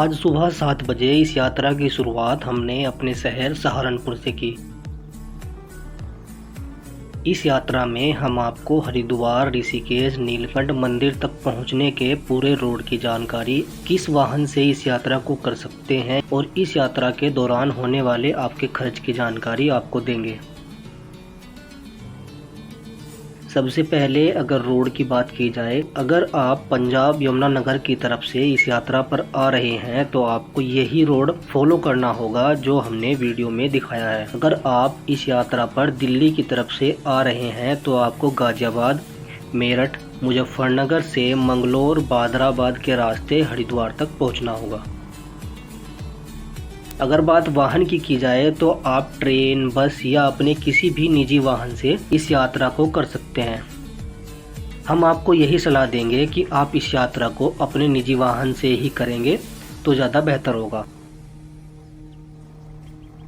आज सुबह 7 बजे इस यात्रा की शुरुआत हमने अपने शहर सहारनपुर से की। इस यात्रा में हम आपको हरिद्वार, ऋषिकेश, नीलकंठ मंदिर तक पहुंचने के पूरे रोड की जानकारी, किस वाहन से इस यात्रा को कर सकते हैं और इस यात्रा के दौरान होने वाले आपके खर्च की जानकारी आपको देंगे। सबसे पहले अगर रोड की बात की जाए, अगर आप पंजाब यमुनानगर की तरफ से इस यात्रा पर आ रहे हैं तो आपको यही रोड फॉलो करना होगा जो हमने वीडियो में दिखाया है। अगर आप इस यात्रा पर दिल्ली की तरफ से आ रहे हैं तो आपको गाजियाबाद, मेरठ, मुजफ्फरनगर से मंगलोर, बादराबाद के रास्ते हरिद्वार तक पहुंचना होगा। अगर बात वाहन की जाए तो आप ट्रेन, बस या अपने किसी भी निजी वाहन से इस यात्रा को कर सकते हैं। हम आपको यही सलाह देंगे कि आप इस यात्रा को अपने निजी वाहन से ही करेंगे तो ज़्यादा बेहतर होगा।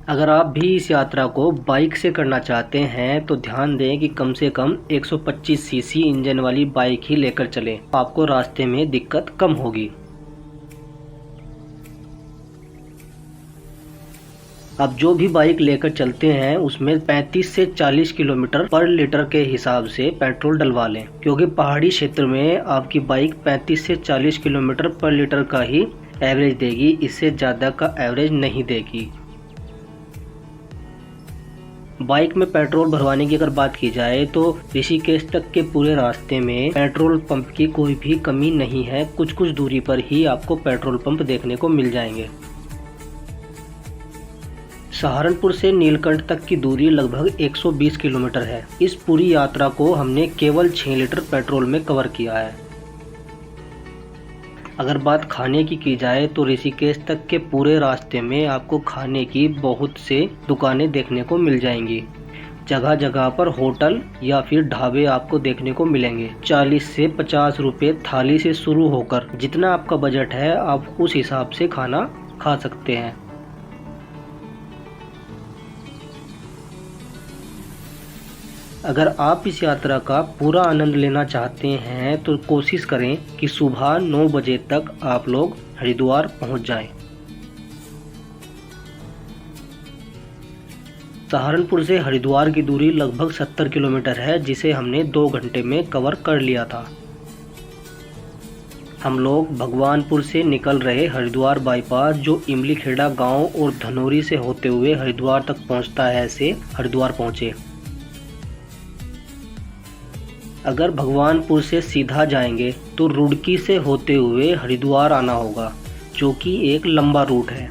अगर आप भी इस यात्रा को बाइक से करना चाहते हैं तो ध्यान दें कि कम से कम 125 सीसी इंजन वाली बाइक ही लेकर चलें, आपको रास्ते में दिक्कत कम होगी। अब जो भी बाइक लेकर चलते हैं उसमें 35 से 40 किलोमीटर पर लीटर के हिसाब से पेट्रोल डलवा लें, क्योंकि पहाड़ी क्षेत्र में आपकी बाइक 35 से 40 किलोमीटर पर लीटर का ही एवरेज देगी, इससे ज़्यादा का एवरेज नहीं देगी। बाइक में पेट्रोल भरवाने की अगर बात की जाए तो ऋषिकेश तक के पूरे रास्ते में पेट्रोल पंप की कोई भी कमी नहीं है। कुछ कुछ दूरी पर ही आपको पेट्रोल पंप देखने को मिल जाएंगे। सहारनपुर से नीलकंठ तक की दूरी लगभग 120 किलोमीटर है। इस पूरी यात्रा को हमने केवल 6 लीटर पेट्रोल में कवर किया है। अगर बात खाने की जाए तो ऋषिकेश तक के पूरे रास्ते में आपको खाने की बहुत से दुकानें देखने को मिल जाएंगी। जगह जगह पर होटल या फिर ढाबे आपको देखने को मिलेंगे। 40 से 50 रुपए थाली से शुरू होकर जितना आपका बजट है आप उस हिसाब से खाना खा सकते हैं। अगर आप इस यात्रा का पूरा आनंद लेना चाहते हैं तो कोशिश करें कि सुबह 9 बजे तक आप लोग हरिद्वार पहुंच जाएं। सहारनपुर से हरिद्वार की दूरी लगभग 70 किलोमीटर है, जिसे हमने 2 घंटे में कवर कर लिया था। हम लोग भगवानपुर से निकल रहे हरिद्वार बाईपास, जो इमली खेड़ा गांव और धनौरी से होते हुए हरिद्वार तक पहुंचता है, से हरिद्वार पहुंचे। अगर भगवानपुर से सीधा जाएंगे तो रुड़की से होते हुए हरिद्वार आना होगा, जो कि एक लंबा रूट है।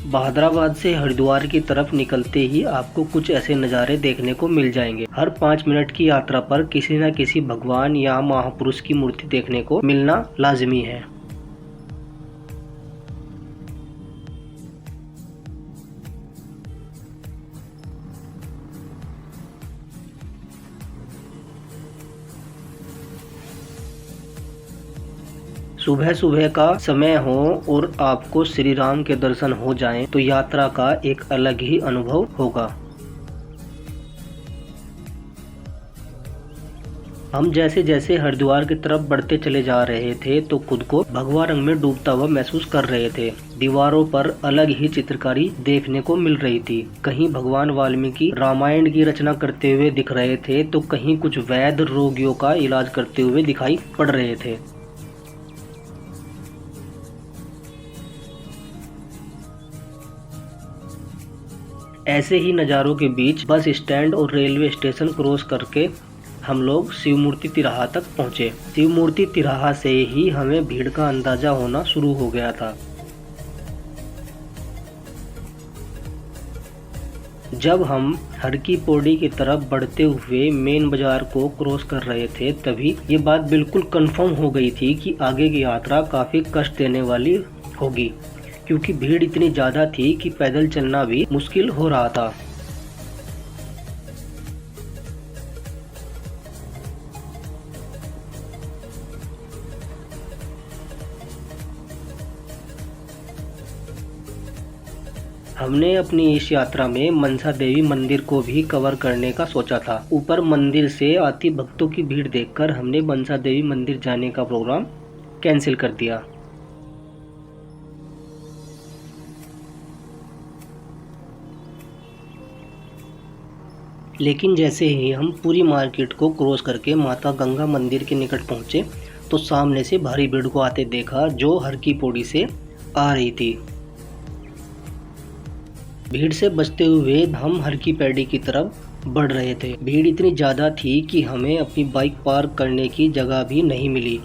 बादराबाद से हरिद्वार की तरफ निकलते ही आपको कुछ ऐसे नज़ारे देखने को मिल जाएंगे। हर 5 मिनट की यात्रा पर किसी न किसी भगवान या महापुरुष की मूर्ति देखने को मिलना लाजमी है। सुबह सुबह का समय हो और आपको श्री राम के दर्शन हो जाएं तो यात्रा का एक अलग ही अनुभव होगा। हम जैसे जैसे हरिद्वार की तरफ बढ़ते चले जा रहे थे तो खुद को भगवा रंग में डूबता हुआ महसूस कर रहे थे। दीवारों पर अलग ही चित्रकारी देखने को मिल रही थी। कहीं भगवान वाल्मीकि रामायण की रचना करते हुए दिख रहे थे तो कहीं कुछ वैद्य रोगियों का इलाज करते हुए दिखाई पड़ रहे थे। ऐसे ही नज़ारों के बीच बस स्टैंड और रेलवे स्टेशन क्रॉस करके हम लोग शिव मूर्ति तिराहा तक पहुँचे। शिव मूर्ति तिराहा से ही हमें भीड़ का अंदाजा होना शुरू हो गया था। जब हम हर की पौड़ी की तरफ बढ़ते हुए मेन बाजार को क्रॉस कर रहे थे तभी ये बात बिल्कुल कंफर्म हो गई थी कि आगे की यात्रा काफ़ी कष्ट देने वाली होगी, क्योंकि भीड़ इतनी ज़्यादा थी कि पैदल चलना भी मुश्किल हो रहा था। हमने अपनी इस यात्रा में मनसा देवी मंदिर को भी कवर करने का सोचा था। ऊपर मंदिर से आती भक्तों की भीड़ देखकर हमने मनसा देवी मंदिर जाने का प्रोग्राम कैंसिल कर दिया। लेकिन जैसे ही हम पूरी मार्केट को क्रॉस करके माता गंगा मंदिर के निकट पहुंचे तो सामने से भारी भीड़ को आते देखा जो हर की पौड़ी से आ रही थी। भीड़ से बचते हुए हम हर की पैड़ी की तरफ बढ़ रहे थे। भीड़ इतनी ज़्यादा थी कि हमें अपनी बाइक पार्क करने की जगह भी नहीं मिली,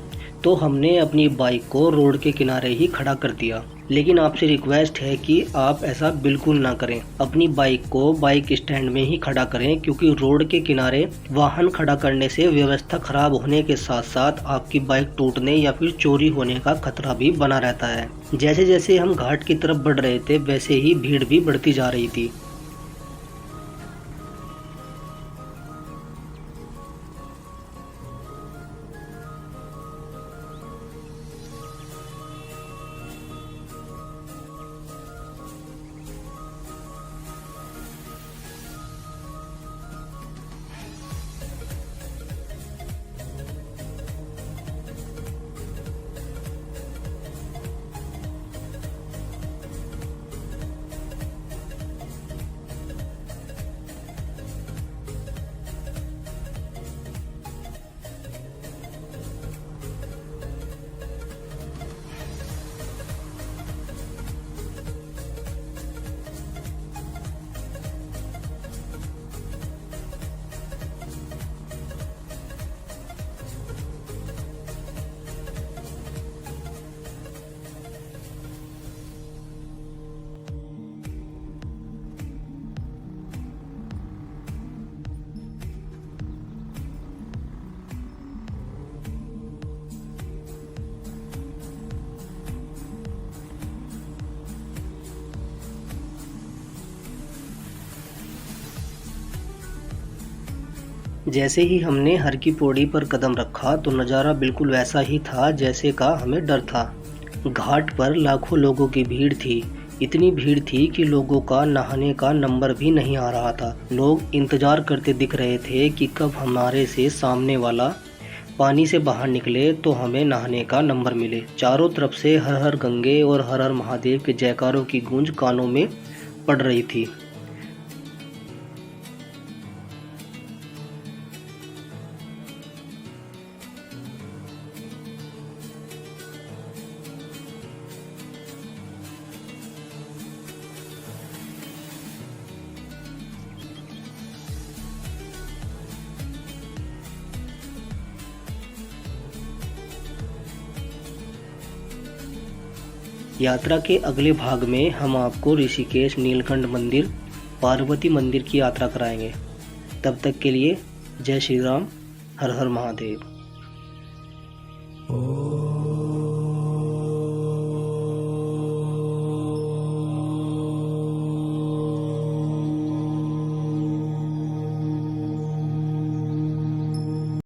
तो हमने अपनी बाइक को रोड के किनारे ही खड़ा कर दिया। लेकिन आपसे रिक्वेस्ट है कि आप ऐसा बिल्कुल ना करें। अपनी बाइक को बाइक स्टैंड में ही खड़ा करें, क्योंकि रोड के किनारे वाहन खड़ा करने से व्यवस्था खराब होने के साथ साथ आपकी बाइक टूटने या फिर चोरी होने का खतरा भी बना रहता है। जैसे जैसे हम घाट की तरफ बढ़ रहे थे वैसे ही भीड़ भी बढ़ती जा रही थी। जैसे ही हमने हर की पौड़ी पर कदम रखा तो नज़ारा बिल्कुल वैसा ही था जैसे का हमें डर था। घाट पर लाखों लोगों की भीड़ थी। इतनी भीड़ थी कि लोगों का नहाने का नंबर भी नहीं आ रहा था। लोग इंतजार करते दिख रहे थे कि कब हमारे से सामने वाला पानी से बाहर निकले तो हमें नहाने का नंबर मिले। चारों तरफ से हर हर गंगे और हर हर महादेव के जयकारों की गूंज कानों में पड़ रही थी। यात्रा के अगले भाग में हम आपको ऋषिकेश, नीलकंठ मंदिर, पार्वती मंदिर की यात्रा कराएंगे। तब तक के लिए जय श्री राम, हर हर महादेव।